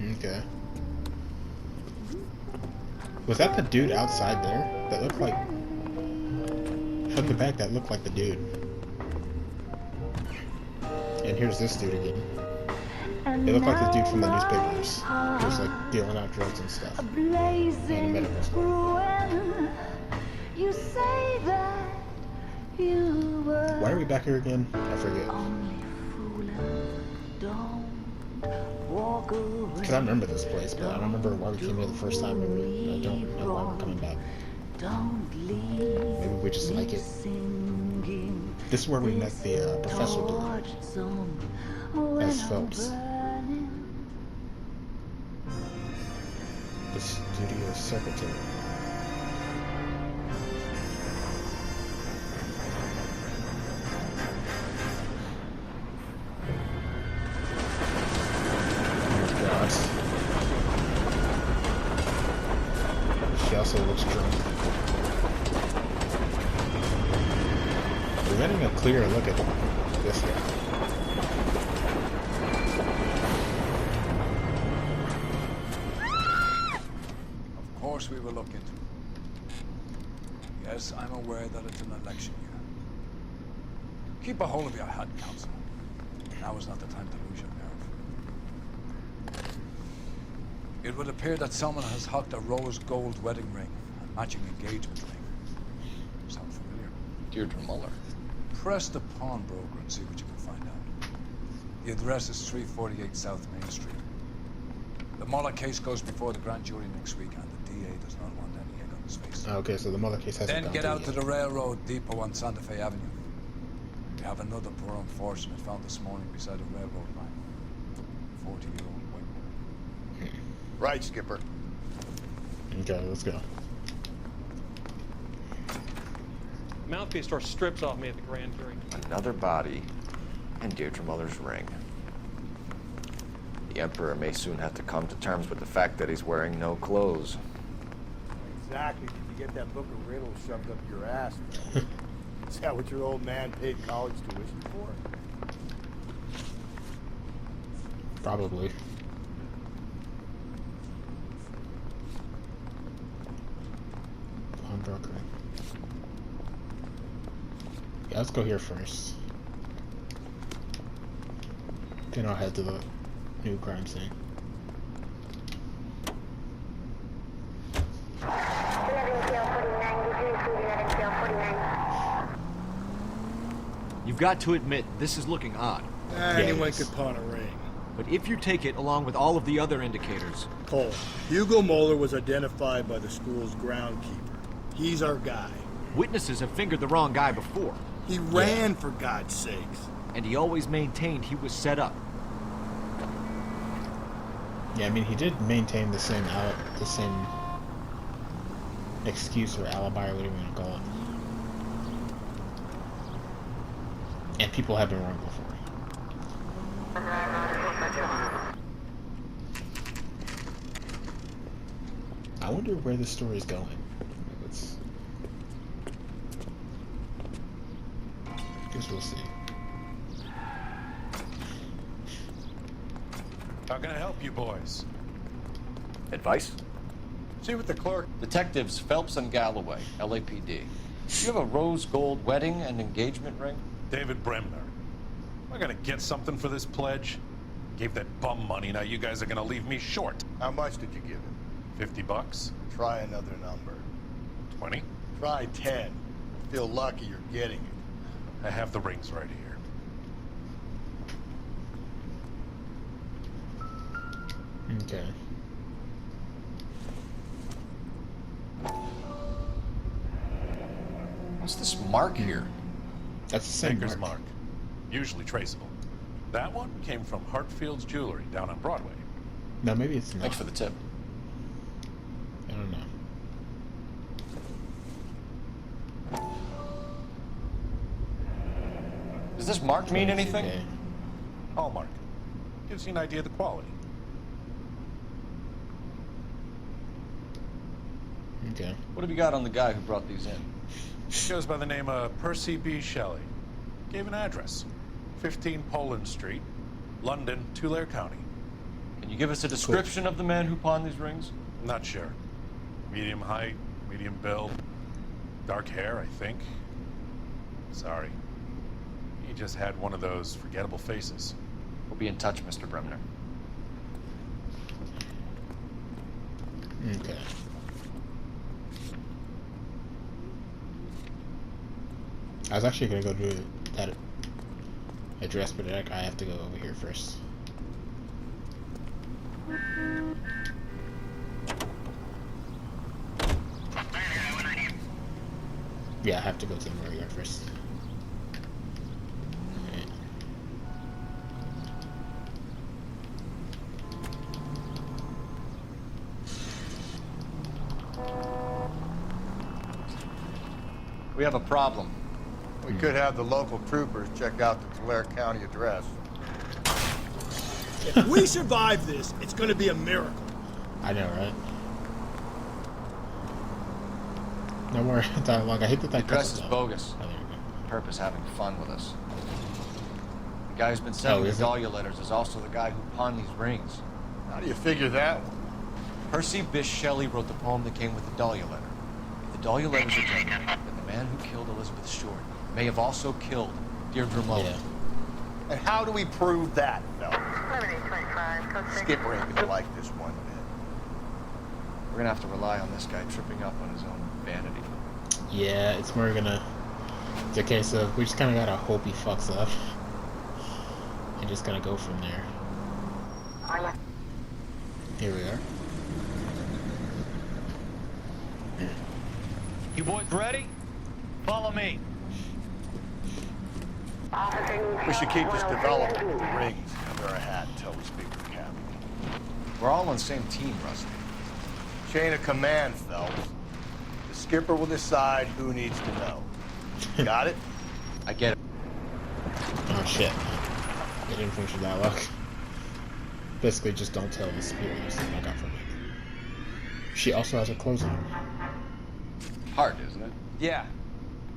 Okay. Was that the dude outside there? That looked like... From the back, that looked like the dude. And here's this dude again. It looked like the dude from the newspapers. He was like dealing out drugs and stuff. In the medical store. Why are we back here again? I forget. Because I remember this place, but I don't remember why we came here the first time. I don't know why we're coming back. Maybe we just like it. This is where we met the professor dude. As Phelps. The studio secretary. She also looks drunk. We're getting a clearer look at this guy. Of course we will look into it. Yes, I'm aware that it's an election year. Keep a hold of your head, Council. Now is not the time to lose your nerve. It would appear that someone has hocked a rose gold wedding ring and matching engagement ring. Sound familiar? Deirdre Muller. Press the pawnbroker and see what you can find out. The address is 348 South Main Street. The Muller case goes before the grand jury next week, and the DA does not want any egg on his face. Okay, so the Muller case hasn't Then gone get through out to yet. the railroad depot on Santa Fe Avenue. We have another poor unfortunate found this morning beside a railroad line. 40-year-old white woman. Right, Skipper. Okay, let's go. Mouthpiece store strips off me at the grand jury. Another body and Deirdre Muller's ring. The Emperor may soon have to come to terms with the fact that he's wearing no clothes. Exactly. Did you get that book of riddles shoved up your ass? Is that what your old man paid college tuition for? Probably. Pawnbroker. Yeah, let's go here first. Then I'll head to the new crime scene. You've got to admit, this is looking odd. Anyone could pawn a ring. But if you take it along with all of the other indicators... Cole, Hugo Moeller was identified by the school's groundkeeper. He's our guy. Witnesses have fingered the wrong guy before. He ran, for God's sakes. And he always maintained he was set up. Yeah, I mean, he did maintain the same excuse or alibi or whatever you want to call it. And people have been wrong before. I wonder where this story is going. Let's... Guess we'll see. How can I help you boys? Advice? See with the clerk. Detectives Phelps and Galloway, LAPD. Do you have a rose gold wedding and engagement ring? David Bremner. Am I gonna get something for this pledge? Gave that bum money, now you guys are gonna leave me short. How much did you give him? 50 bucks? Try another number. 20? Try 10. Feel lucky you're getting it. I have the rings right here. Okay. What's this mark here? That's the same Maker's mark. mark. Usually traceable. That one came from Hartfield's Jewelry down on Broadway. No, maybe it's not. Thanks for the tip. I don't know. Does this mark mean anything? Okay. Hallmark. Gives you an idea of the quality. Okay. What have you got on the guy who brought these in? Goes by the name of Percy B. Shelley. Gave an address. 15 Poland Street, London, Tulare County. Can Can you give us a description of the man who pawned these rings? Not sure. Medium height, medium build, dark hair, I think. Sorry. He just had one of those forgettable faces. We'll be in touch, Mr. Bremner. Okay. I was actually gonna go do that address, but I have to go over here first. Yeah, I have to go to the Noire yard first. Alright. We have a problem. We could have the local troopers check out the Tulare County address. If we survive this, it's gonna be a miracle. I know, right? No more dialogue. I hate that The that address cuts is out. bogus. Oh, there you go. Purpose having fun with us. The guy who's been sending the is it? Dahlia letters is also the guy who pawned these rings. How do you figure that one? Percy Bysshe Shelley wrote the poem that came with the Dahlia letter. If the Dahlia letters are genuine, then the man who killed Elizabeth Short may have also killed Deirdre Mullen. Yeah. And how do we prove that, fellas? Skipper ain't gonna like this one bit. We're gonna have to rely on this guy tripping up on his own vanity. Yeah, it's more gonna. It's a case of we just kind of gotta hope he fucks up, and just gonna go from there. Here we are. You boys ready? Follow me. We should keep this development with the rings and wear a hat until we speak to the captain. We're all on the same team, Rusty. Chain of command, fellas. The skipper will decide who needs to know. Got it? I get it. Oh shit! They didn't finish the dialogue. Basically, just don't tell the superiors that I got from it. She also has a clothes on. Hard, isn't it? Yeah.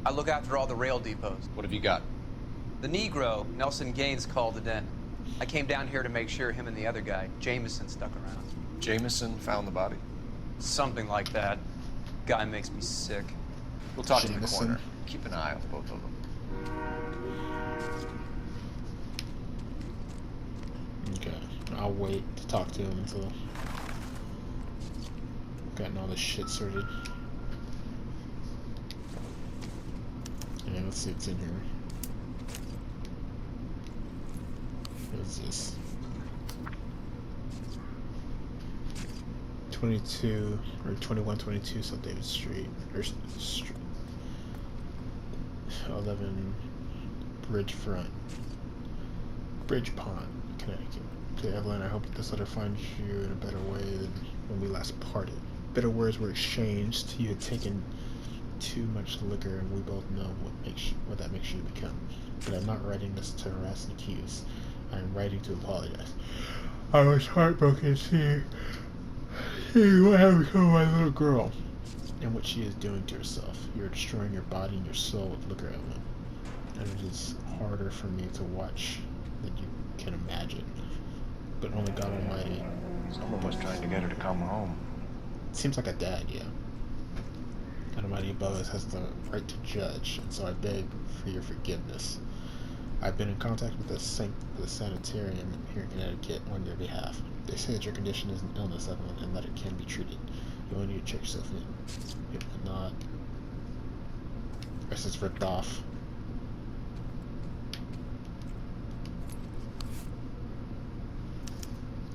I look after all the rail depots. What have you got? The Negro, Nelson Gaines, called it in. I came down here to make sure him and the other guy, Jameson, stuck around. Jameson found the body? Something like that. Guy makes me sick. We'll talk to the Jameson. coroner. Keep an eye on both of them. Okay, I'll wait to talk to him until gotten all this shit sorted. Yeah, let's see what's in here. What is this? 22 or 2122 South David Street, or 11 Bridge Pond, Connecticut. To Evelyn, I hope that this letter finds you in a better way than when we last parted. Bitter words were exchanged. You had taken too much liquor, and we both know what that makes you become. But I'm not writing this to harass and accuse. I am writing to apologize. I was heartbroken seeing what had become of my little girl and what she is doing to herself. You're destroying your body and your soul with liquor, Evelyn. And it is harder for me to watch than you can imagine. But only God Almighty. Someone was trying to get her to come home. Seems like a dad, yeah. God Almighty above us has the right to judge, and so I beg for your forgiveness. I've been in contact with the sanitarium here in Connecticut on your behalf. They say that your condition is an illness, Evelyn, and that it can be treated. You only need to check yourself in. It will not. This is ripped off.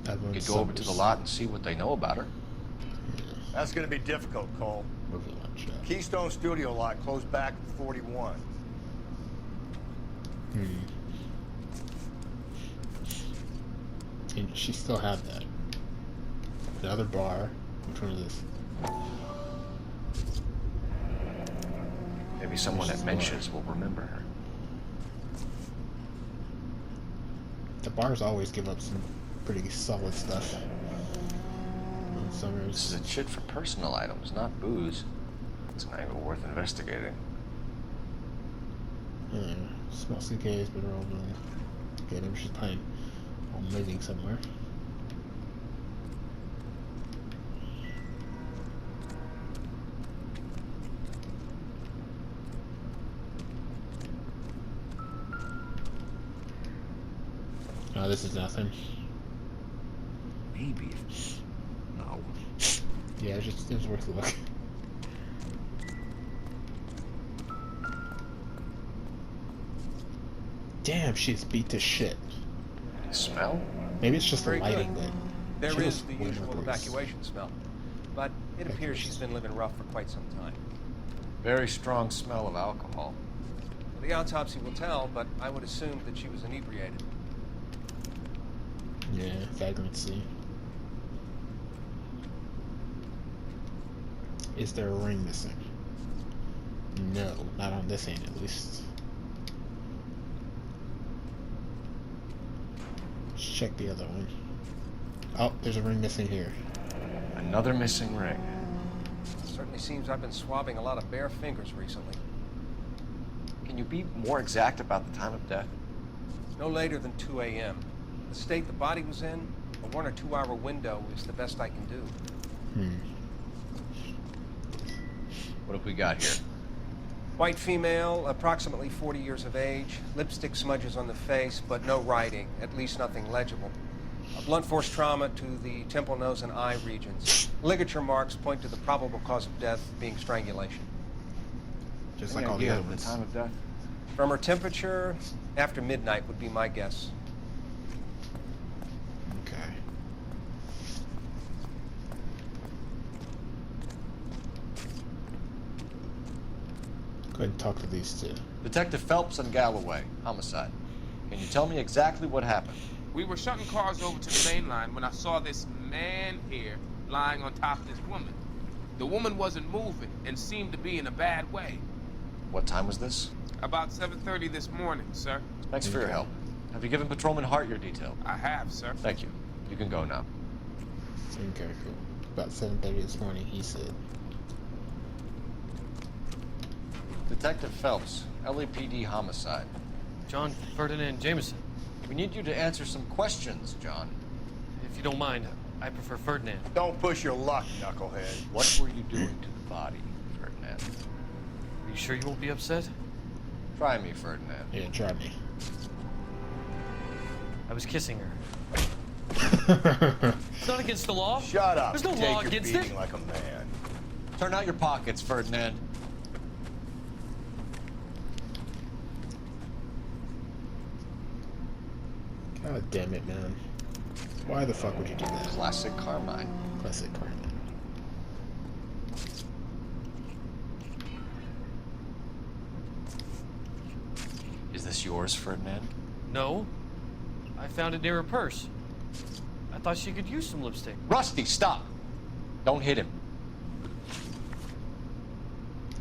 We could go over to the lot and see what they know about her. Yeah. That's gonna be difficult, Cole. Movie lot shot. Keystone Studio lot closed back in 41. And she still had that. The other bar. Which one is this? Maybe someone that mentions will remember her. The bars always give up some pretty solid stuff. In summers. This is a chit for personal items, not booze. It's an angle worth investigating. Yeah, small suitcase, but they're all known. Okay, maybe she's playing or living somewhere. Oh, this is nothing. Maybe. No. Yeah, it was worth a look. Damn, she's beat to shit. Smell? Maybe it's just the Very lighting good. that. There she is was the way more usual bruised. evacuation smell, but it appears she's been living rough for quite some time. Very strong smell of alcohol. Well, the autopsy will tell, but I would assume that she was inebriated. Yeah, vagrancy. Is there a ring missing? No, not on this hand at least. Let's check the other one. Oh, there's a ring missing here. Another missing ring. Certainly seems I've been swabbing a lot of bare fingers recently. Can you be more exact about the time of death? No later than 2 a.m. The state the body was in, a 1 or 2 hour window is the best I can do. What have we got here? White female, approximately 40 years of age, lipstick smudges on the face, but no writing, at least nothing legible. A blunt force trauma to the temple, nose, and eye regions. Ligature marks point to the probable cause of death being strangulation. Just Any like all the idea other of the ones. time of death? From her temperature, after midnight would be my guess. Okay. Go ahead and talk to these two. Detective Phelps and Galloway, homicide. Can you tell me exactly what happened? We were shutting cars over to the main line when I saw this man here lying on top of this woman. The woman wasn't moving and seemed to be in a bad way. What time was this? About 7:30 this morning, sir. Thanks for your help. Have you given Patrolman Hart your detail? I have, sir. Thank you. You can go now. Okay, cool. About 7:30 this morning, he said. Detective Phelps, LAPD homicide. John Ferdinand Jameson. We need you to answer some questions, John. If you don't mind, I prefer Ferdinand. Don't push your luck, knucklehead. What were you doing to the body, Ferdinand? Are you sure you won't be upset? Try me, Ferdinand. Yeah, try me. I was kissing her. It's not against the law. Shut up. There's no Take law your against beating it. like a man. Turn out your pockets, Ferdinand. God damn it, man. Why the fuck would you do that? Classic Carmine. Classic Carmine. Is this yours, Ferdinand? No. I found it near her purse. I thought she could use some lipstick. Rusty, stop! Don't hit him.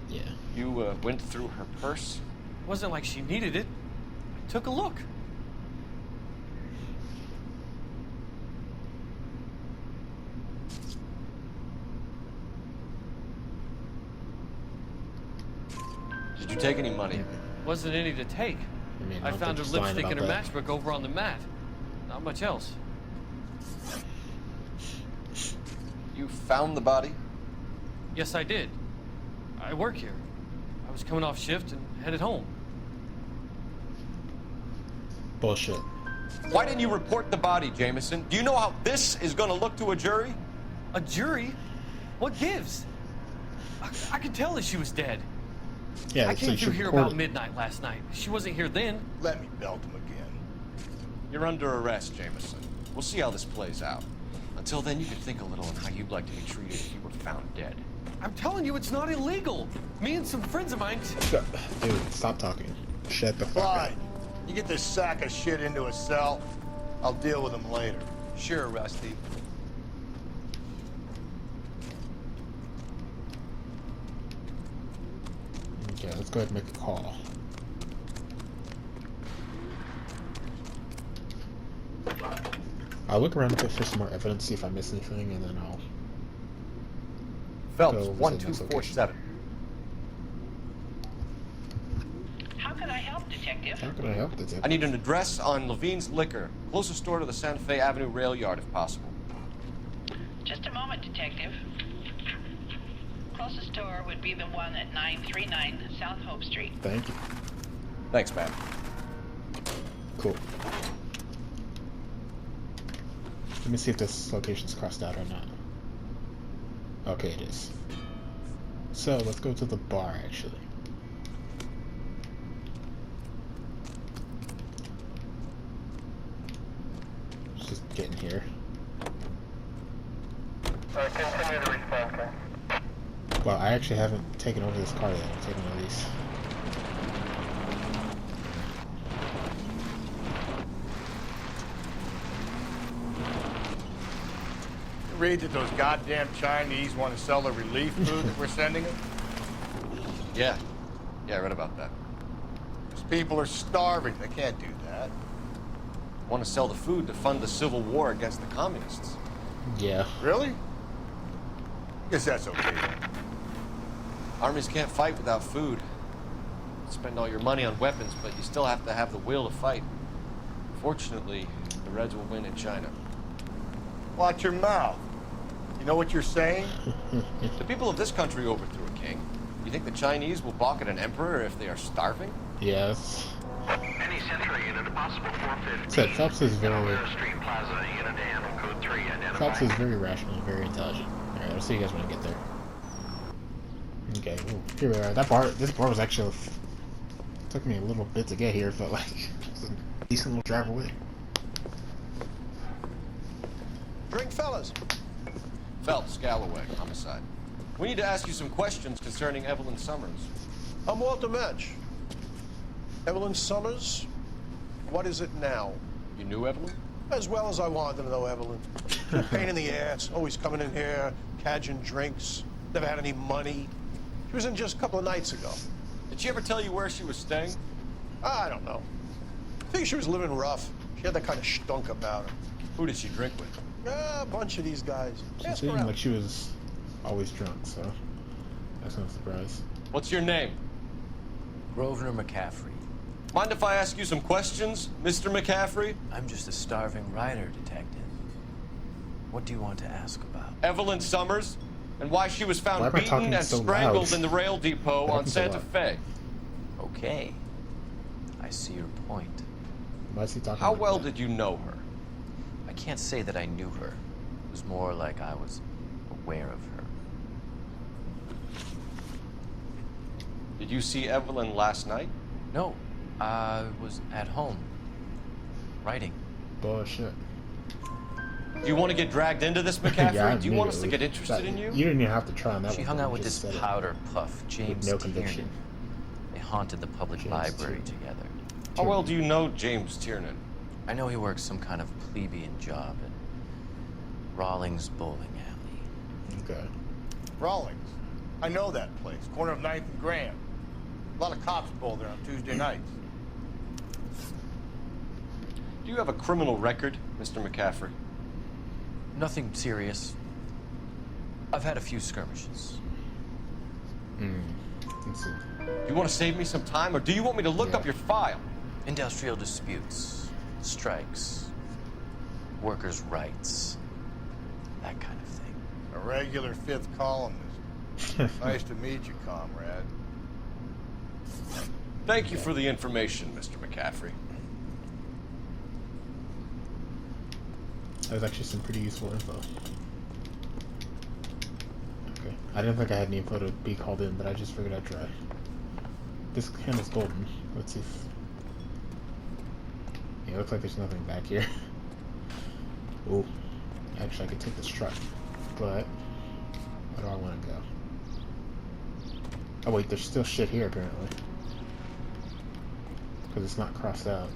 Yeah. You went through her purse? It wasn't like she needed it. I took a look. Did you take any money? Wasn't any to take. mean, I don't found her think she's lying lipstick in her about that. matchbook over on the mat. Not much else. You found the body? Yes, I did. I work here. I was coming off shift and headed home. Bullshit. Why didn't you report the body, Jameson? Do you know how this is gonna look to a jury? A jury? What gives? I could tell that she was dead. Yeah, I so came you through should here record about it. midnight last night. She wasn't here then. Let me belt him again. You're under arrest, Jameson. We'll see how this plays out. Until then, you can think a little on how you'd like to be treated if you were found dead. I'm telling you, it's not illegal. Me and some friends of mine. Dude, stop talking. Shut the fuck Fine. up. You get this sack of shit into a cell. I'll deal with him later. Sure, Rusty. Okay, let's go ahead and make a call. I'll look around a bit for some more evidence, see if I miss anything, and then I'll Phelps, go visit 1247. How can I help, Detective? How can I help, Detective? I need an address on Levine's Liquor. Closest store to the Santa Fe Avenue rail yard, if possible. Just a moment, Detective. Closest store would be the one at 939 South Hope Street. Thank you. Thanks, ma'am. Cool. Let me see if this location's crossed out or not. Okay, it is. So let's go to the bar actually. Let's just get in here. Continue to respond, okay? Well, I actually haven't taken over this car yet. I'm taking one of these. Read that those goddamn Chinese want to sell the relief food that we're sending them? Yeah. Yeah, I read about that. Those people are starving. They can't do that. Want to sell the food to fund the civil war against the communists. Yeah. Really? Guess that's okay then. Armies can't fight without food. Spend all your money on weapons, but you still have to have the will to fight. Fortunately, the Reds will win in China. Watch your mouth. You know what you're saying? The people of this country overthrew a king. You think the Chinese will balk at an emperor if they are starving? Yes. Any Central unit, a possible 450. So Phelps is very Street Plaza, unit to handle code 3 identified. Phelps is very rational and very intelligent. Alright, I'll see you guys when I get there. Okay, ooh, here we are. This bar was actually took me a little bit to get here. It felt like it was a decent little drive away. Drink, fellas. Phelps, Galloway, homicide. We need to ask you some questions concerning Evelyn Summers. I'm Walter Metch. Evelyn Summers? What is it now? You knew Evelyn? As well as I wanted to know Evelyn. A pain in the ass, always coming in here, cadging drinks, never had any money. She was in just a couple of nights ago. Did she ever tell you where she was staying? I don't know. I think she was living rough. She had that kind of stunk about her. Who did she drink with? A bunch of these guys. She Ask seemed around. like she was always drunk, so that's no surprise. What's your name? Grosvenor McCaffrey. Mind if I ask you some questions, Mr. McCaffrey? I'm just a starving writer, detective. What do you want to ask about? Evelyn Summers, and why she was Why found am I beaten talking and so strangled loud? in the rail depot That on happens a Santa lot. Fe. Okay. I see your point. Why is he talking How like well that? did you know her? I can't say that I knew her. It was more like I was aware of her. Did you see Evelyn last night? No, I was at home. Writing. Bullshit. Do you want to get dragged into this, McCaffrey? Yeah, Do you want us to immediately. get interested in you? You didn't even have to try on that She one. hung you out with just this said it. powder puff, James no conviction. Tiernan. They haunted the public James library Tiernan. together. How well do you know James Tiernan? I know he works some kind of plebeian job at Rawlings Bowling Alley. Okay. Rawlings. I know that place. Corner of 9th and Grand. A lot of cops bowl there on Tuesday nights. Do you have a criminal record, Mr. McCaffrey? Nothing serious. I've had a few skirmishes. Let's see. You want to save me some time, or do you want me to look up your file? Industrial disputes, strikes, workers' rights, that kind of thing. A regular fifth columnist. Nice to meet you, comrade. Thank you for the information, Mr. McCaffrey. That was actually some pretty useful info. Okay. I didn't think I had any info to be called in, but I just figured I'd try. This candle's golden. Let's see if... Yeah, it looks like there's nothing back here. Ooh. Actually, I could take this truck. But... where do I want to go? Oh wait, there's still shit here, apparently. Because it's not crossed out.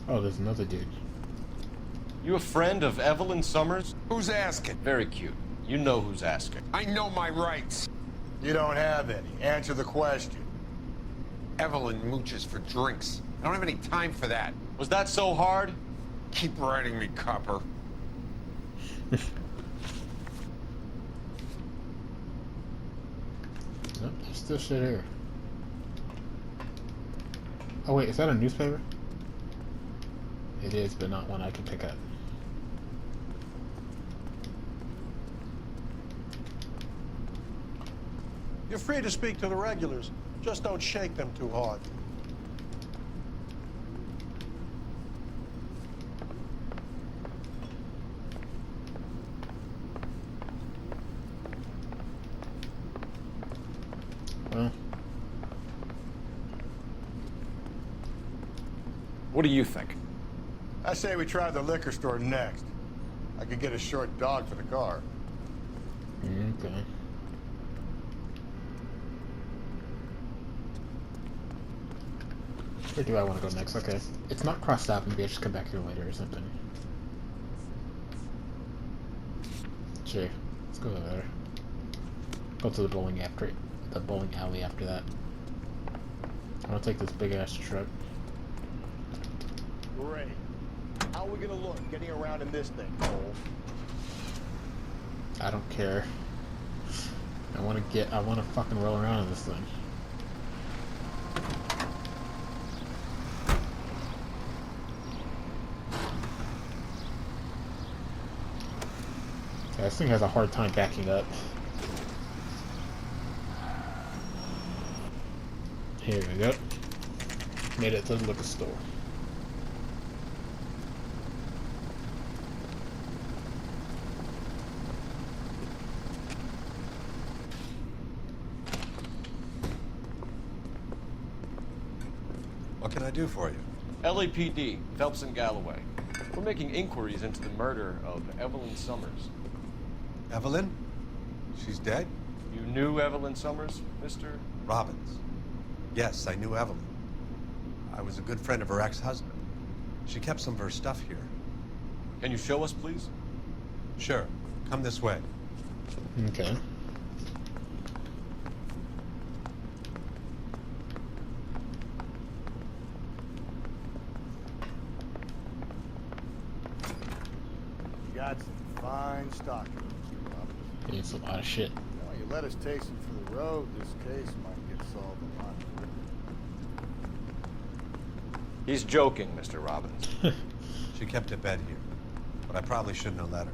Oh, there's another dude. You a friend of Evelyn Summers? Who's asking? Very cute. You know who's asking. I know my rights. You don't have any. Answer the question. Evelyn mooches for drinks. I don't have any time for that. Was that so hard? Keep writing me, copper. Nope, there's still shit here. Oh wait, is that a newspaper? It is, but not one I can pick up. You're free to speak to the regulars. Just don't shake them too hard. What do you think? I say we try the liquor store next. I could get a short dog for the car. Okay. Where do I want to go next? Okay. It's not crossed out. Maybe I should come back here later or something. Sure. Let's go there. Go to the bowling alley after that. I want to take this big ass truck. Great. How are we gonna look getting around in this thing, Cole? I don't care. I want to fucking roll around in this thing. Yeah, this thing has a hard time backing up. Here we go. Made it to the liquor store. What can I do for you? LAPD, Phelps and Galloway. We're making inquiries into the murder of Evelyn Summers. Evelyn? She's dead? You knew Evelyn Summers, Mr. Robbins. Yes, I knew Evelyn. I was a good friend of her ex-husband. She kept some of her stuff here. Can you show us, please? Sure. Come this way. Okay. You got some fine stock here, Mr. Robbins. It's a lot of shit. Well, you let us take some for the road, this case might get solved a lot quicker. He's joking, Mr. Robbins. She kept a bed here, but I probably shouldn't have let her.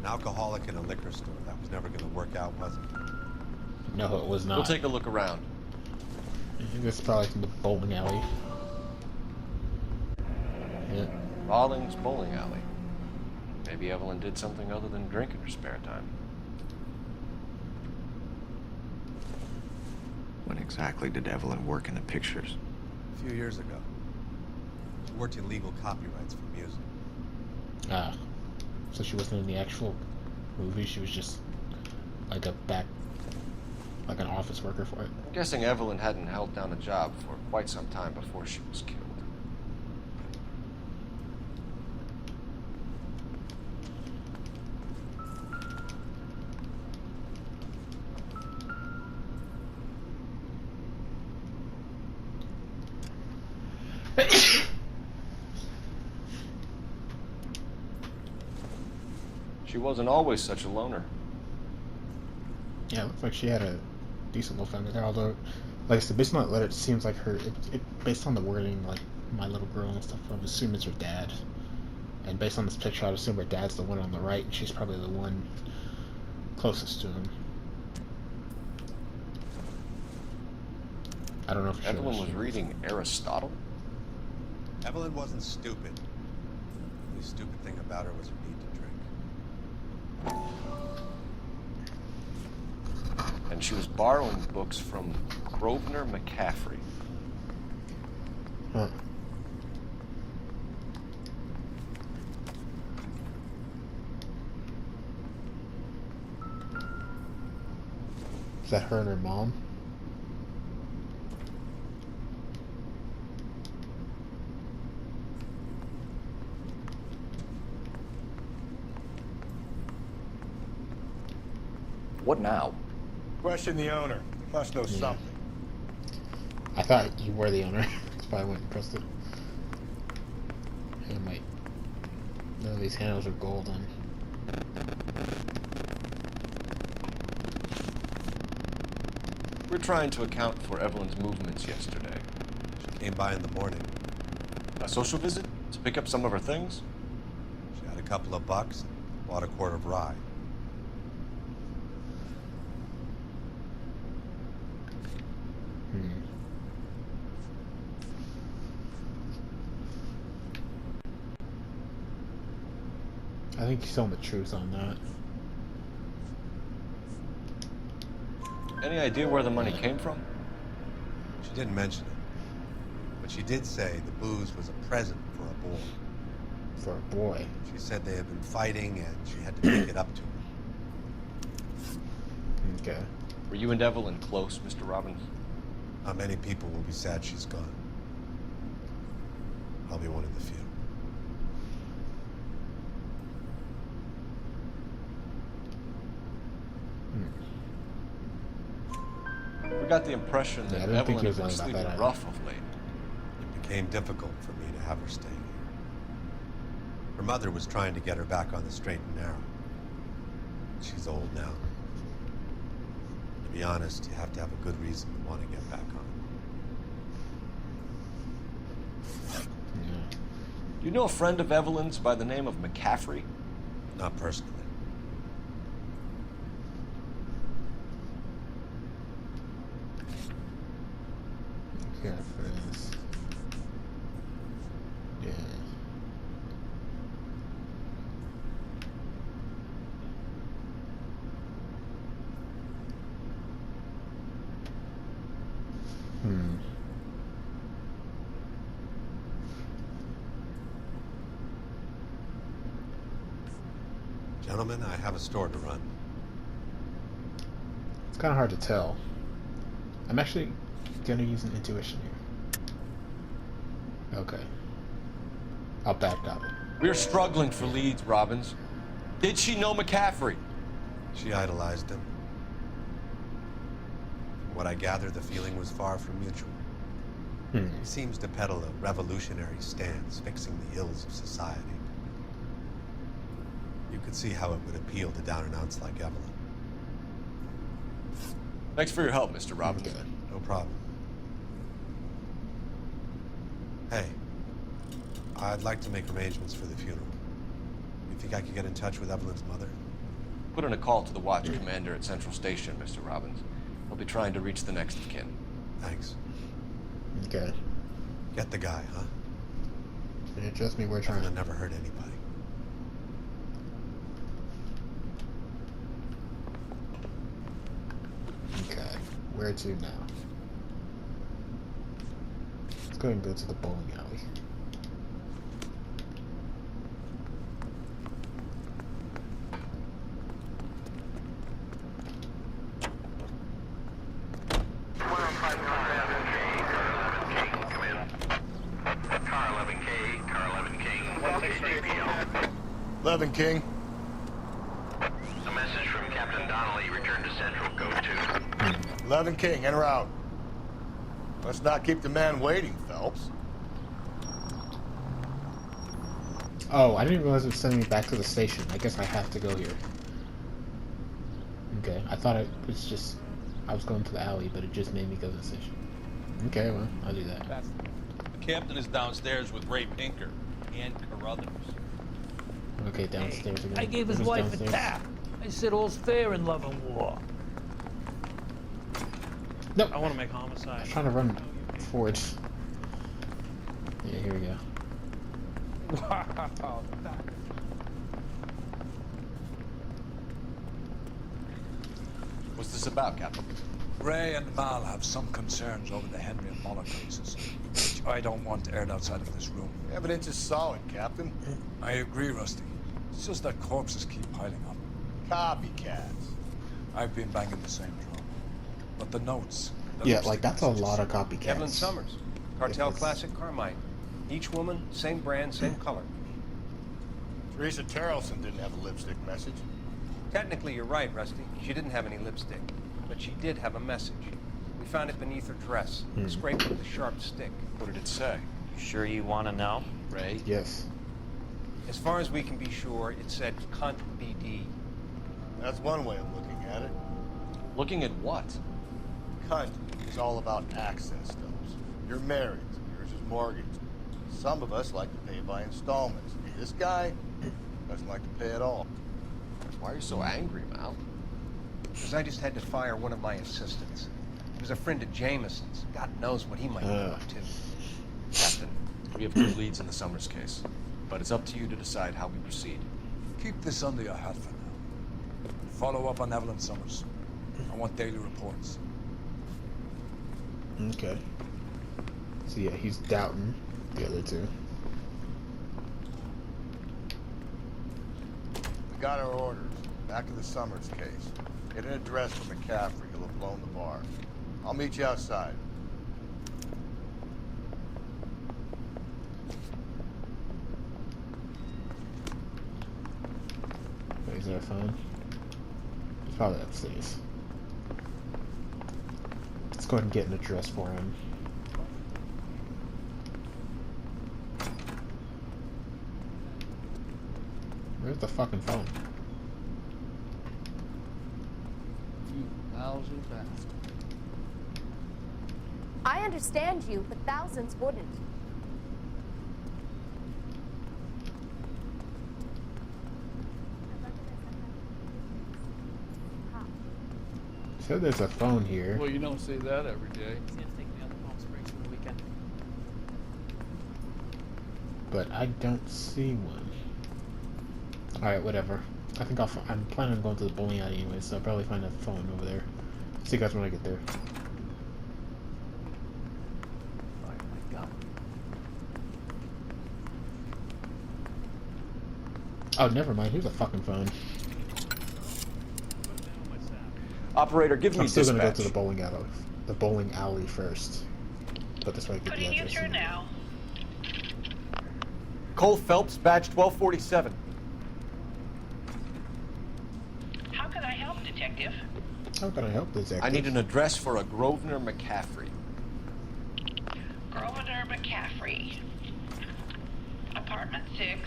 An alcoholic in a liquor store. That was never going to work out, was it? No, it was not. We'll take a look around. This is probably from the bowling alley. Yeah. Rawlings Bowling Alley. Maybe Evelyn did something other than drink in her spare time. When exactly did Evelyn work in the pictures? A few years ago. She worked in legal copyrights for music. Ah. So she wasn't in the actual movie, she was just like like an office worker for it. I'm guessing Evelyn hadn't held down a job for quite some time before she was killed. She wasn't always such a loner. Yeah, it looks like she had a decent little family there, although, like I said, based on that letter, it seems like based on the wording, like, my little girl and stuff, I would assume it's her dad. And based on this picture, I would assume her dad's the one on the right, and she's probably the one closest to him. I don't know if Evelyn was reading Aristotle? Evelyn wasn't stupid. The only stupid thing about her was her need to drink. And she was borrowing books from Grosvenor McCaffrey. Huh. Is that her and her mom? What now? Question the owner. Must know something. I thought you were the owner. That's why I went and pressed it. I might. None of these handles are golden. We're trying to account for Evelyn's movements yesterday. She came by in the morning. A social visit? To pick up some of her things? She had a couple of bucks and bought a quart of rye. I think he's telling the truth on that. Any idea where the money came from? She didn't mention it. But she did say the booze was a present for a boy. For a boy. She said they had been fighting and she had to make it up to him. Okay. Were you and Evelyn close, Mr. Robbins? Not many people will be sad she's gone. I'll be one of the few. We got the impression that I don't think Evelyn he had was been lying about sleeping that rough of late. It became difficult for me to have her stay here. Her mother was trying to get her back on the straight and narrow. She's old now. To be honest, you have to have a good reason to want to get back on. You know a friend of Evelyn's by the name of McCaffrey? Not personally. Yeah, friends. Yeah. Gentlemen, I have a store to run. It's kind of hard to tell. I'm actually gonna use an intuition here. Okay. I'll back up. We're struggling for leads, Robbins. Did she know McCaffrey? She idolized him. From what I gather, the feeling was far from mutual. He seems to peddle a revolutionary stance, fixing the ills of society. You could see how it would appeal to down-and-outs like Evelyn. Thanks for your help, Mr. Robbins. Okay. No problem. Hey, I'd like to make arrangements for the funeral. You think I could get in touch with Evelyn's mother? Put in a call to the watch commander at Central Station, Mr. Robbins. He'll be trying to reach the next of kin. Thanks. Okay. Get the guy, huh? Yeah, trust me, we're trying. Evelyn never hurt anybody. Okay. Where to now? Let's go ahead and go to the bowling alley. King. A message from Captain Donnelly. Return to Central. Go to 11 King, en route. Let's not keep the man waiting, Phelps. Oh, I didn't realize it was sending me back to the station. I guess I have to go here. Okay, I thought it was just... I was going to the alley, but it just made me go to the station. Okay, well, I'll do that. The captain is downstairs with Ray Pinker and Carruthers. Okay, downstairs again. I gave his Who's wife downstairs? a tap. I said all's fair in love and war. Nope. I want to make homicide. I'm trying to run forward. Yeah, here we go. Wow. What's this about, Captain? Ray and Mal have some concerns over the Henry and Muller cases, which I don't want aired outside of this room. Evidence is solid, Captain. I agree, Rusty. It's just that corpses keep piling up. Copycats. I've been banging the same drum. But the notes... Yeah, like, that's a lot of copycats. Evelyn Summers. Cartel Classic Carmine. Each woman, same brand, same color. Teresa Terrelson didn't have a lipstick message. Technically, you're right, Rusty. She didn't have any lipstick. But she did have a message. We found it beneath her dress. Scraped with a sharp stick. What did it say? Sure you want to know? Ray? Yes. As far as we can be sure, it said cunt BD. That's one way of looking at it. Looking at what? Cunt is all about access, Stubbs. You're married. Yours is mortgaged. Some of us like to pay by installments. This guy doesn't like to pay at all. Why are you so angry, Mal? Because I just had to fire one of my assistants. He was a friend of Jameson's. God knows what he might be up to. Captain, we have good leads in the Summers case, but it's up to you to decide how we proceed. Keep this under your hat for now. Follow up on Evelyn Summers. I want daily reports. Okay. So yeah, he's doubting the other two. We got our orders. Back in the Summers case. Get an address for McCaffrey. He'll have blown the bar. I'll meet you outside. Wait, is there a phone? It's probably upstairs. Let's go ahead and get an address for him. Where's the fucking phone? I understand you, but thousands wouldn't. So there's a phone here. Well, you don't see that every day. He's gonna take me out to Palm Springs for the weekend. But I don't see one. Alright, whatever. I think I'm planning on going to the bowling alley anyway, so I'll probably find a phone over there. See you guys when I get there. Oh my God. Oh, never mind. Here's a fucking phone. Operator, give me I'm still dispatch. gonna go to the bowling alley first. But this way I get the Putting you address. through now. Cole Phelps, badge 1247. How can I help, Detective? How can I help, Detective? I need an address for a Grosvenor McCaffrey. Grosvenor McCaffrey. Apartment 6,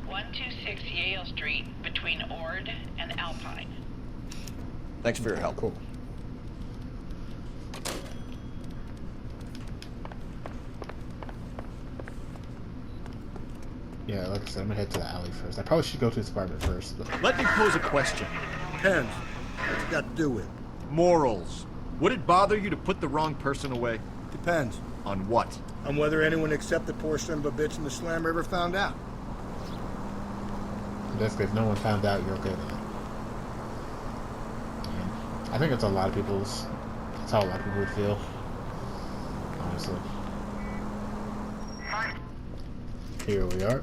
126 Yale Street, between Ord and Alpine. Thanks for your help. Cool. Yeah, like I said, I'm gonna head to the alley first. I probably should go to his apartment first. But... Let me pose a question. Depends. What's it got to do with? Morals. Would it bother you to put the wrong person away? Depends. On what? On whether anyone except the poor son of a bitch in the slammer ever found out. Basically, if no one found out, you're okay with it. And I think that's a lot of people's. That's how a lot of people would feel. Honestly. Here we are.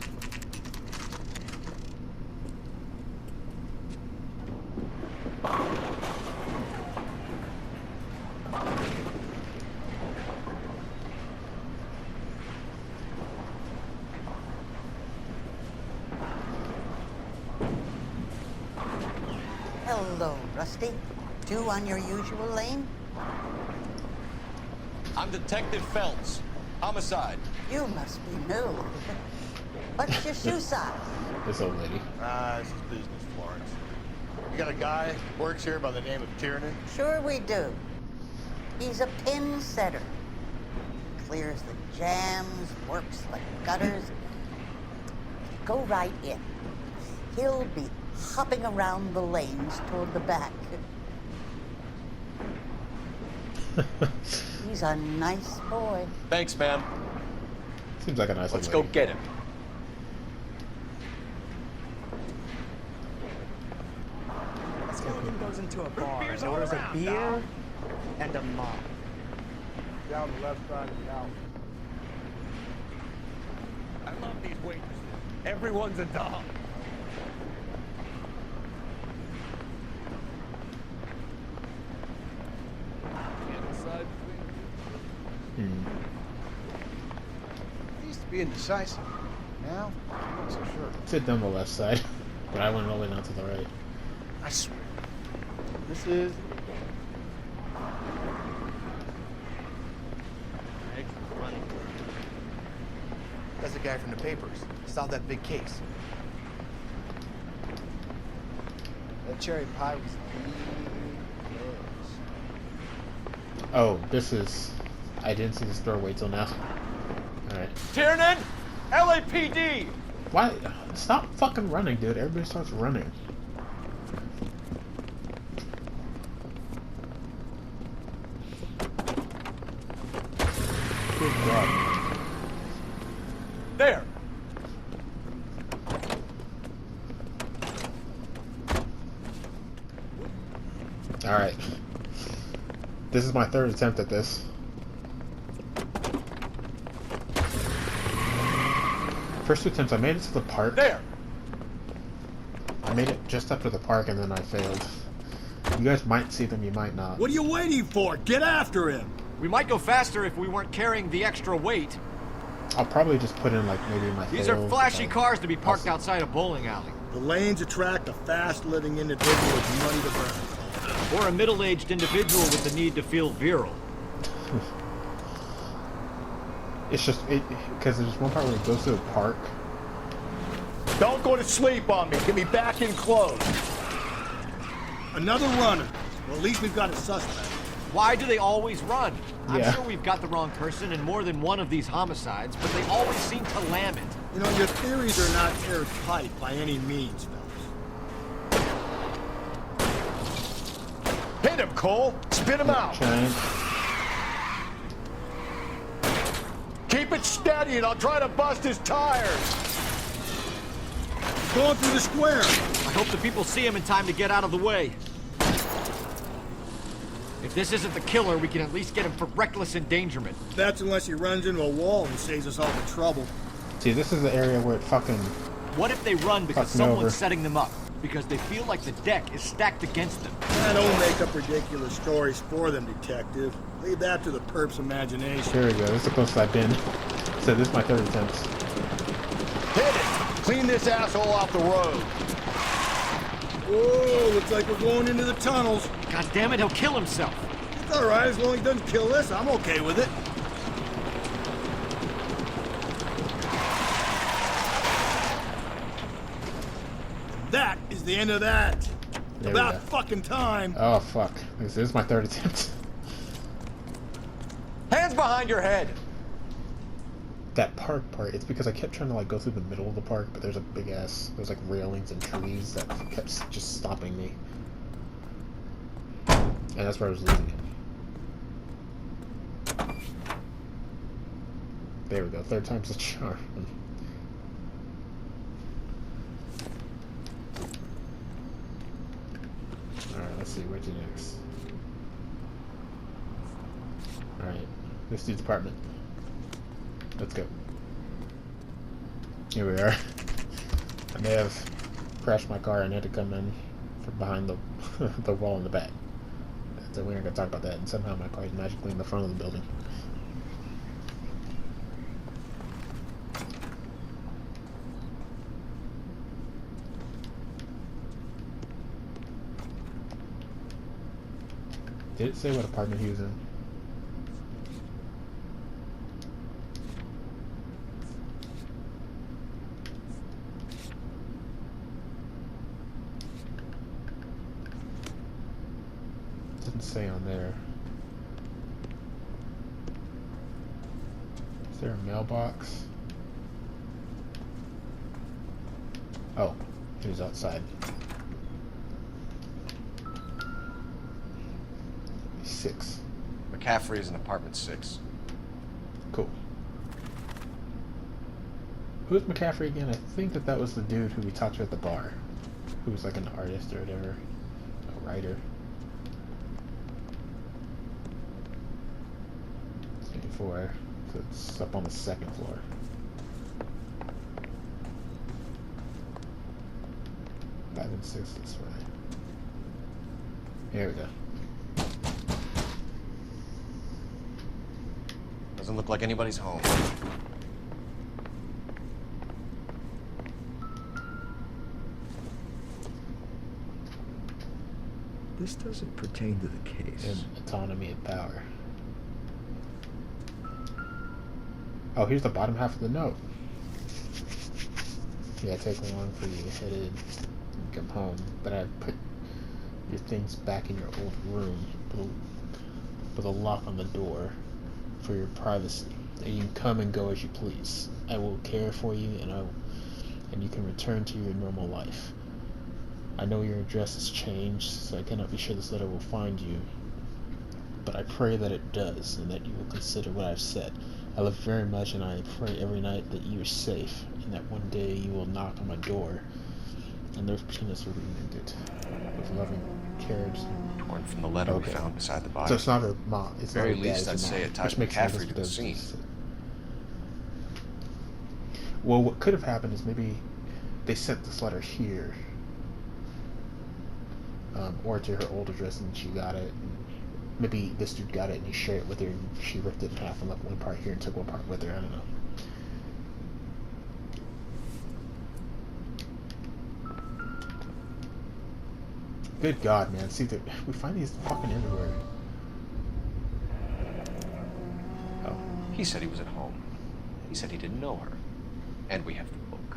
Hello, Rusty. Two on your usual lane? I'm Detective Phelps. Homicide. You must be new. What's your shoe size? This old lady. This is business, Florence. You got a guy who works here by the name of Tiernan? Sure we do. He's a pin setter. Clears the jams, works the gutters. Go right in. He'll be hopping around the lanes toward the back. He's a nice boy. Thanks, ma'am. Seems like a nice Let's lady. go get him. A skeleton goes into a bar and orders a beer and a mop. Down the left side of the alley. I love these waitresses. Everyone's a doll. Inside He used to be indecisive. Now, I'm not so sure. Sit down the left side, but I went all the way down to the right. I swear. This is... That's the guy from the papers. Solved that big case. That cherry pie was delicious. Oh, this is. I didn't see this door. Wait till now. Alright. Tiernan! LAPD! Why? Stop fucking running, dude. Everybody starts running. Good God. There! Alright. This is my third attempt at this. First 2 attempts, I made it to the park. There! I made it just up to the park and then I failed. You guys might see them, you might not. What are you waiting for? Get after him! We might go faster if we weren't carrying the extra weight. I'll probably just put in like maybe my These are flashy cars to be parked outside a bowling alley. The lanes attract a fast-living individual with money to burn. Or a middle-aged individual with the need to feel virile. It's just, because there's one part where it goes to the park. Don't go to sleep on me. Get me back in close. Another runner. Well, at least we've got a suspect. Why do they always run? I'm Yeah. sure we've got the wrong person in more than one of these homicides, but they always seem to lam it. You know, your theories are not airtight by any means, fellas. Hit him, Cole. Spit him out. Giant. Keep it steady and I'll try to bust his tires. Going through the square. I hope the people see him in time to get out of the way. If this isn't the killer, we can at least get him for reckless endangerment. That's unless he runs into a wall and saves us all the trouble. See, this is the area where it fucking... What if they run because fucking someone's over. setting them up? Because they feel like the deck is stacked against them. Don't make up ridiculous stories for them, detective. Leave that to the perp's imagination. Here we go, this is the closest I've been. So this is my 3rd attempt. Hit it! Clean this asshole off the road. Whoa, looks like we're going into the tunnels. God damn it, he'll kill himself. It's all right, as long as he doesn't kill us, I'm okay with it. That is the end of that. There we About go. fucking time. Oh, fuck. This is my 3rd attempt. Hands behind your head. That park part, it's because I kept trying to like go through the middle of the park, but there's there's like railings and trees that kept just stopping me. And that's where I was losing it. There we go, 3rd time's the charm. Alright, let's see, where to next? Alright, this dude's apartment. Let's go. Here we are. I may have crashed my car and had to come in from behind the the wall in the back. So we're not gonna talk about that. And somehow my car is magically in the front of the building. Did it say what apartment he was in? Didn't say on there. Is there a mailbox? Oh, he was outside. 6. McCaffrey is in apartment 6. Cool. Who's McCaffrey again? I think that was the dude who we talked to at the bar. Who was like an artist or whatever. A writer. 84. So it's up on the 2nd floor. Five and 6 this way. Here we go. Doesn't look like anybody's home. This doesn't pertain to the case. And autonomy and power. Oh, here's the bottom half of the note. Yeah, take long for you headed and come home, but I put your things back in your old room with a lock on the door for your privacy. And you can come and go as you please. I will care for you, and you can return to your normal life. I know your address has changed, so I cannot be sure this letter will find you, but I pray that it does, and that you will consider what I've said. I love you very much, and I pray every night that you are safe, and that one day you will knock on my door, and those peanuts will be mended with loving cares. Torn from the letter we found beside the body. So it's not her mom. It's Very not her dad, least, it's I'd her say mom, it ties which makes sense McCaffrey to the because scene. Well, what could have happened is maybe they sent this letter here, or to her old address, and she got it. And maybe this dude got it and he shared it with her, and she ripped it in half and left one part here and took one part with her. I don't know. Good God, man! See, we find these fucking everywhere. Oh, he said he was at home. He said he didn't know her. And we have the book.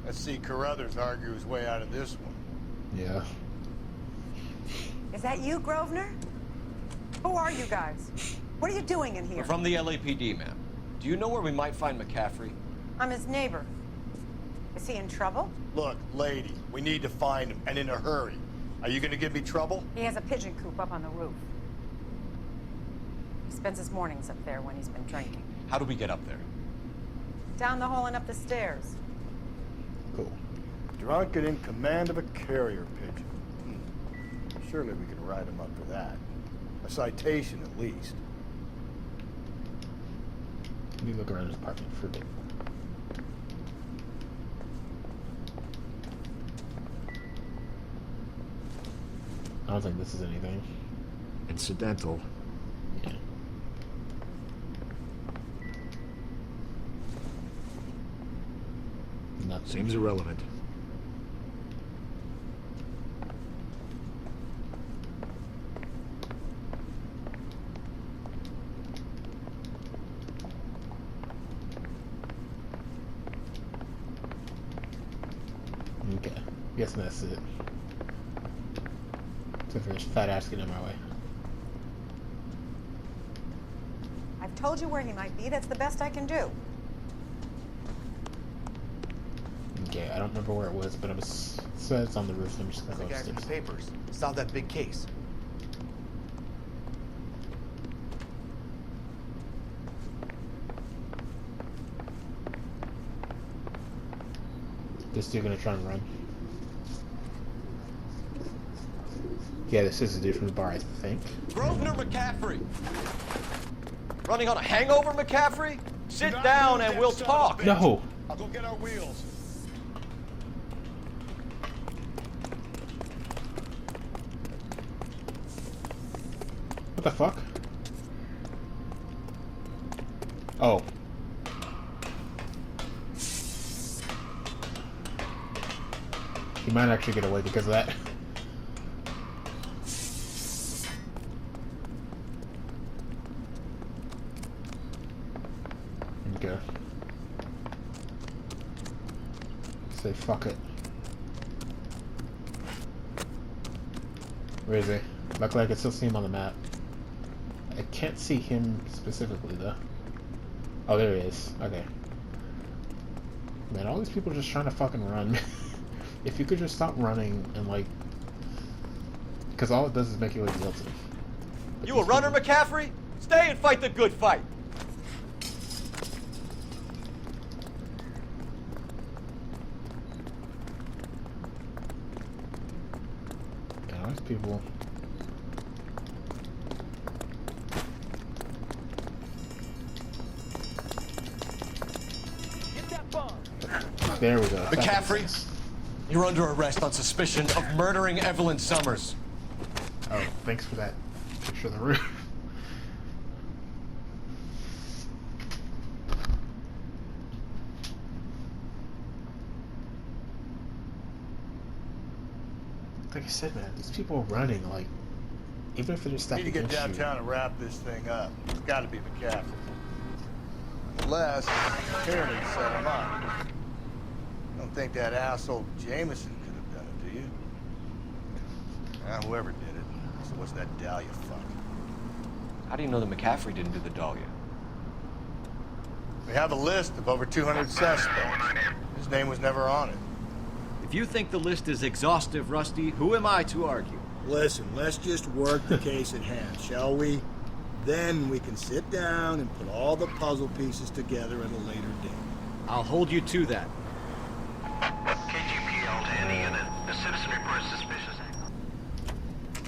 Let's see Carruthers argue his way out of this one. Yeah. Is that you, Grosvenor? Who are you guys? What are you doing in here? We're from the LAPD, ma'am. Do you know where we might find McCaffrey? I'm his neighbor. Is he in trouble? Look, lady, we need to find him, and in a hurry. Are you gonna give me trouble? He has a pigeon coop up on the roof. He spends his mornings up there when he's been drinking. How do we get up there? Down the hall and up the stairs. Cool. Drunk and in command of a carrier pigeon. Surely we can write him up for that. A citation, at least. Let me look around his apartment for a bit. I don't think this is anything. Incidental. Yeah. Nothing. Seems irrelevant. Okay. Guessing that's it. Except for this fat ass getting in my way. I've told you where he might be. That's the best I can do. Okay, I don't remember where it was, but it says it's on the roof, so I'm just gonna The go guy from upstairs. the papers solved that big case. This dude gonna try and run. Yeah, this is a dude from the bar, I think. Grosvenor McCaffrey! Running on a hangover, McCaffrey? Sit down and we'll talk. No! I'll go get our wheels. What the fuck? Oh. He might actually get away because of that. Okay. Say fuck it. Where is he? Luckily I can still see him on the map. I can't see him specifically though. Oh, there he is. Okay. Man, all these people are just trying to fucking run. If you could just stop running and like... Because all it does is make you look guilty. But You a runner, McCaffrey? Stay and fight the good fight. Yeah, those people... There we go. McCaffrey, you're under arrest on suspicion of murdering Evelyn Summers. Oh, thanks for that picture of the roof. Like I said, man, these people are running, like, even if they're just Need stepping to get against downtown and wrap this thing up. It's got to be McCaffrey. Unless Karen set him up. I don't think that asshole Jameson could have done it, do you? Whoever did it. So what's that Dahlia fuck? How do you know that McCaffrey didn't do the Dahlia? We have a list of over 200 suspects. His name was never on it. If you think the list is exhaustive, Rusty, who am I to argue? Listen, let's just work the case at hand, shall we? Then we can sit down and put all the puzzle pieces together at a later date. I'll hold you to that. KGPL to any unit. The citizen reports suspicious.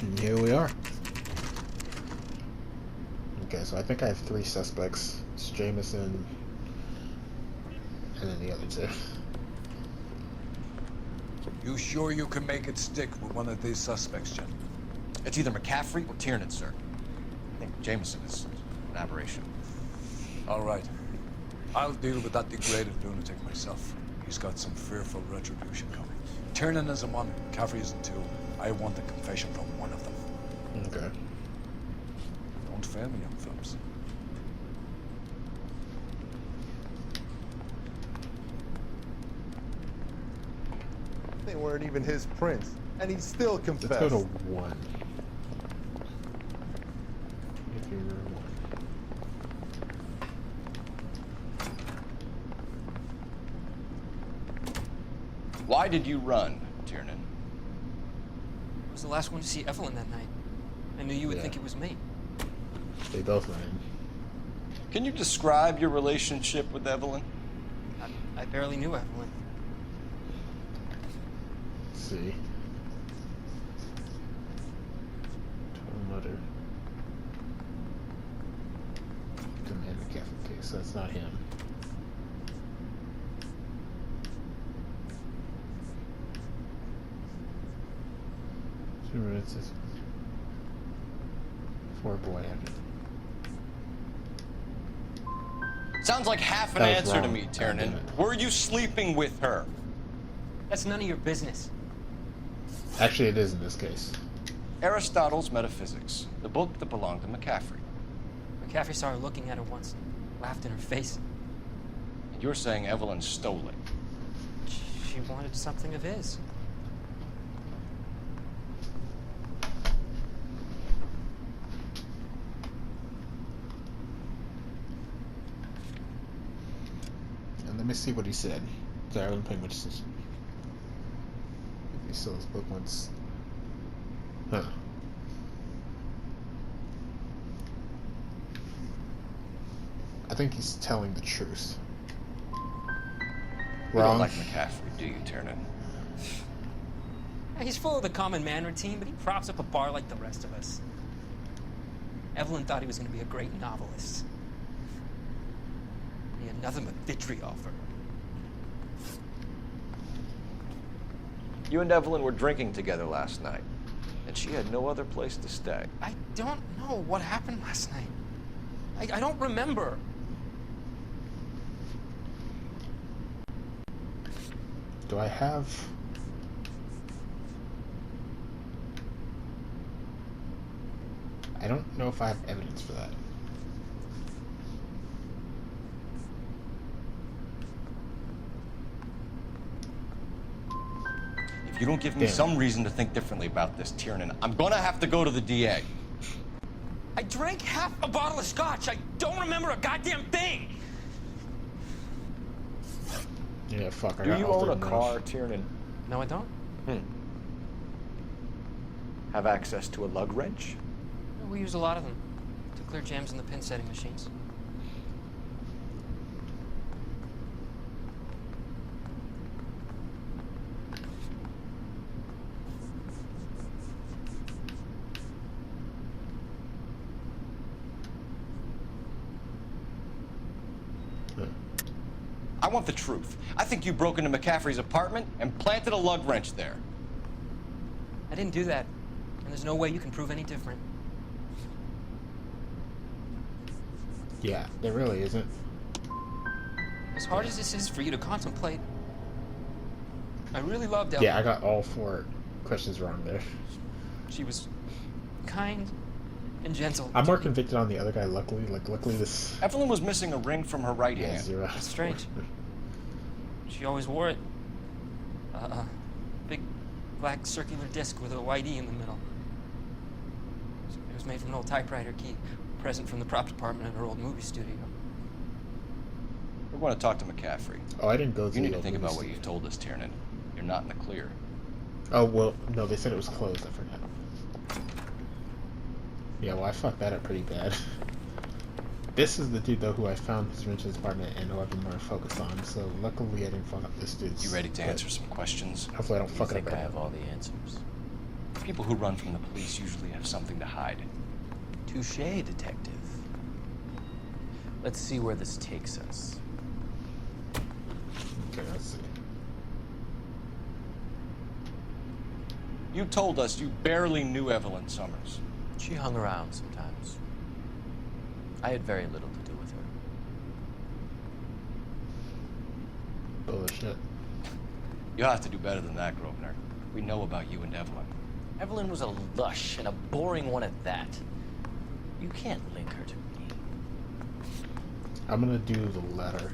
And here we are. Okay, so I think I have 3 suspects. It's Jameson, And then the other two. You sure you can make it stick with one of these suspects, Jen? It's either McCaffrey or Tiernan, sir. I think Jameson is an aberration. All right. I'll deal with that degraded lunatic myself. He's got some fearful retribution coming. Tiernan isn't one, McCaffrey isn't two. I want a confession from one of them. Okay. Don't fail me, young films. They weren't even his prints, and he still confessed. Let's go to 1. 23 1. Why did you run, Tiernan? I was the last one to see Evelyn that night. I knew you would think it was me. They both ran. Can you describe your relationship with Evelyn? I barely knew Evelyn. Let's see. Total Mother. Demand McCaffrey case, so that's not him. It's this for a boy after. Sounds like half an That was answer to wrong. me, Tiernan. Were you sleeping with her? That's none of your business. Actually, it is in this case. Aristotle's Metaphysics, the book that belonged to McCaffrey. McCaffrey saw her looking at her once, laughed in her face. And you're saying Evelyn stole it? She wanted something of his. And let me see what he said. Sorry, I wasn't paying much attention. He stole his book once. Huh. I think he's telling the truth. You don't like McCaffrey, do you, Tiernan? He's full of the common man routine, but he props up a bar like the rest of us. Evelyn thought he was going to be a great novelist. He had nothing but vitriol for her. You and Evelyn were drinking together last night, and she had no other place to stay. I don't know what happened last night. I don't remember. Do I have... I don't know if I have evidence for that. If you don't give me some reason to think differently about this, Tiernan, I'm gonna have to go to the DA. I drank half a bottle of scotch. I don't remember a goddamn thing. Yeah, fuck. Do you own a car, Tiernan? No, I don't. Have access to a lug wrench? We use a lot of them to clear jams in the pin setting machines. I want the truth. I think you broke into McCaffrey's apartment and planted a lug wrench there. I didn't do that, and there's no way you can prove any different. Yeah, there really isn't. As hard as this is for you to contemplate, I really loved Evelyn. Yeah, I got all 4 questions wrong there. She was kind and gentle. I'm more convicted on the other guy, luckily. Luckily this... Evelyn was missing a ring from her right hand. 0. That's strange. She always wore it. Big black circular disc with a white E in the middle. It was made from an old typewriter key, present from the prop department at her old movie studio. We're going to talk to McCaffrey. Oh, I didn't go to You need the to think movie about what studio. you've told us, Tiernan. You're not in the clear. Oh, well, no, they said it was closed. I forgot. Yeah, well, I fucked that up pretty bad. This is the dude, though, who I found his wrench in his apartment and who I've been more focused on, so luckily I didn't fuck up this dude's. You ready to answer some questions? Hopefully I don't fuck it up. I have all the answers. People who run from the police usually have something to hide. Touché, detective. Let's see where this takes us. Okay, let's see. You told us you barely knew Evelyn Summers. She hung around sometimes. I had very little to do with her. Bullshit. You'll have to do better than that, Grosvenor. We know about you and Evelyn. Evelyn was a lush, and a boring one at that. You can't link her to me. I'm gonna do the letter.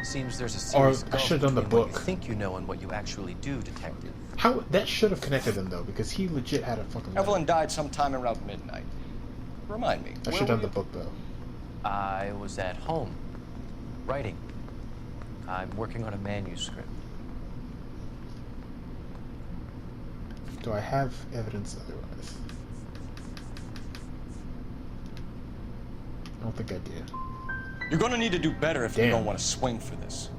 Seems there's a Or serious I should have done the between what book. you think you know and what you actually do, detective. How that should have connected them though, because he legit had a fucking letter. Evelyn died sometime around midnight. Remind me. I should have done the book though. I was at home, writing. I'm working on a manuscript. Do I have evidence otherwise? I don't think I did. You're gonna need to do better if you Damn. don't want to swing for this.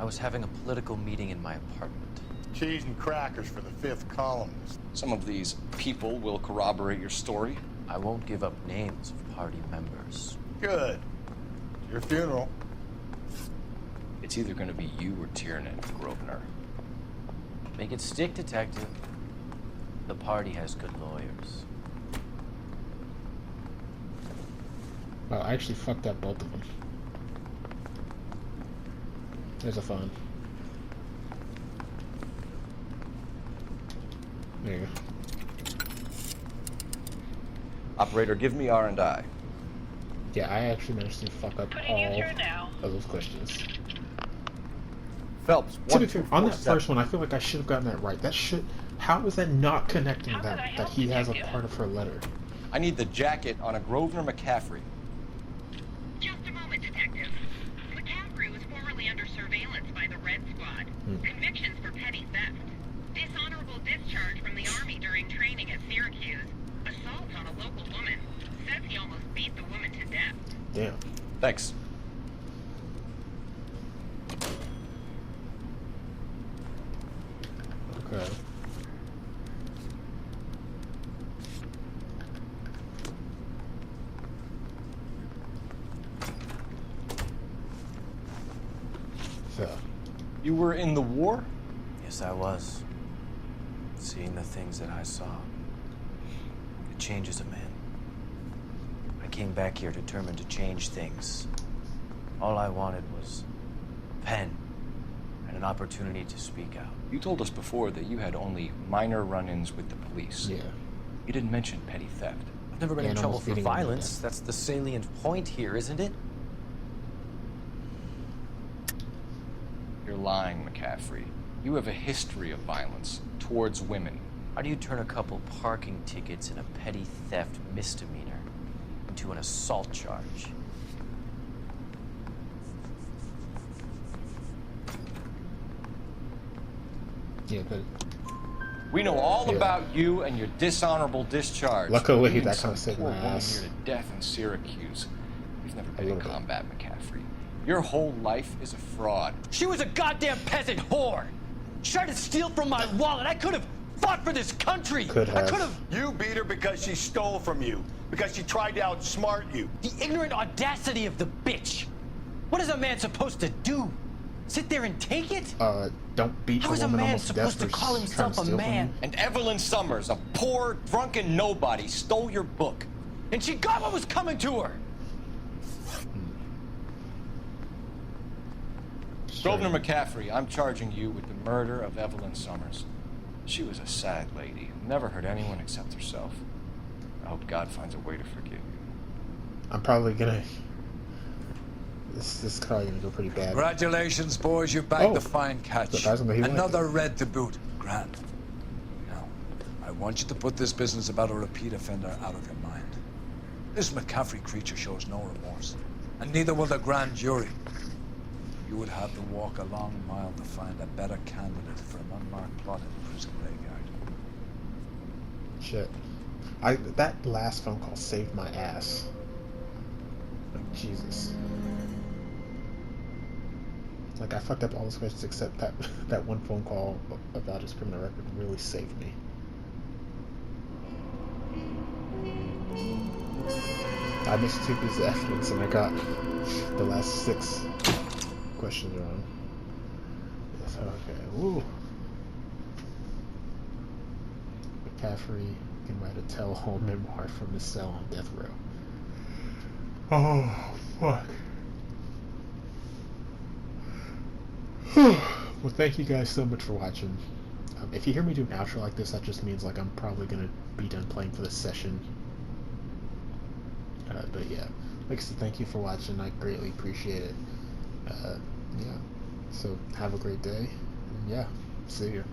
I was having a political meeting in my apartment. Cheese and crackers for the 5th columnist. Some of these people will corroborate your story. I won't give up names of party members. Good. Your funeral. It's either gonna be you or Tiernan, Grosvenor. Make it stick, detective. The party has good lawyers. Wow, I actually fucked up both of them. There's a phone. There you go. Operator, give me R&I. Yeah, I actually managed to fuck up all of those questions. Phelps, To be fair, on that first one, I feel like I should have gotten that right. That should. How was that not connecting that he has a part of her letter? I need the jacket on a Grosvenor McCaffrey. Just a moment, detective. McCaffrey was formerly under surveillance by the Red Squad. Convictions for petty theft. Dishonorable discharge from the Army during training at Syracuse. Assault on a local woman. Says he almost beat the woman to death. Damn. Thanks. Okay. So. You were in the war? Yes, I was. Seeing the things that I saw. It changes a man. I came back here determined to change things. All I wanted was a pen and an opportunity to speak out. You told us before that you had only minor run-ins with the police. Yeah. You didn't mention petty theft. I've never been in trouble for violence. That's the salient point here, isn't it? You're lying, McCaffrey. You have a history of violence towards women. How do you turn a couple parking tickets and a petty theft misdemeanor into an assault charge? Yeah, but we know all about you and your dishonorable discharge. Luckily, Beating that some kind of saved poor my woman ass. here to death in Syracuse. You've never been in little bit. combat, McCaffrey. Your whole life is a fraud. She was a goddamn peasant whore! She tried to steal from my wallet. I could have fought for this country! Could have. I could have. You beat her because she stole from you. Because she tried to outsmart you. The ignorant audacity of the bitch! What is a man supposed to do? Sit there and take it? Don't beat How a is a woman man almost to death supposed to for call trying himself to a steal from man? you. And Evelyn Summers, a poor, drunken nobody, stole your book. And she got what was coming to her! Grosvenor McCaffrey, I'm charging you with the murder of Evelyn Summers. She was a sad lady, never hurt anyone except herself. I hope God finds a way to forgive you. I'm probably gonna. This is probably gonna go pretty bad. Congratulations, boys. You bagged the fine catch. Surprisingly, he went. Another red to boot. Grand. Now, I want you to put this business about a repeat offender out of your mind. This McCaffrey creature shows no remorse. And neither will the grand jury. You would have to walk a long mile to find a better candidate for an unmarked plot in the prison graveyard. Shit. That last phone call saved my ass. Like, Jesus. Like, I fucked up all those questions except that one phone call about his criminal record really saved me. I missed 2 pieces of evidence and I got the last 6. questions are on. Yes, okay. Woo. McCaffrey can write a tell-all memoir from his cell on death row. Oh, fuck. Well, thank you guys so much for watching. If you hear me do an outro like this, that just means like I'm probably gonna be done playing for this session. But yeah, like I said, thank you for watching. I greatly appreciate it. Yeah. So have a great day. And yeah, see you.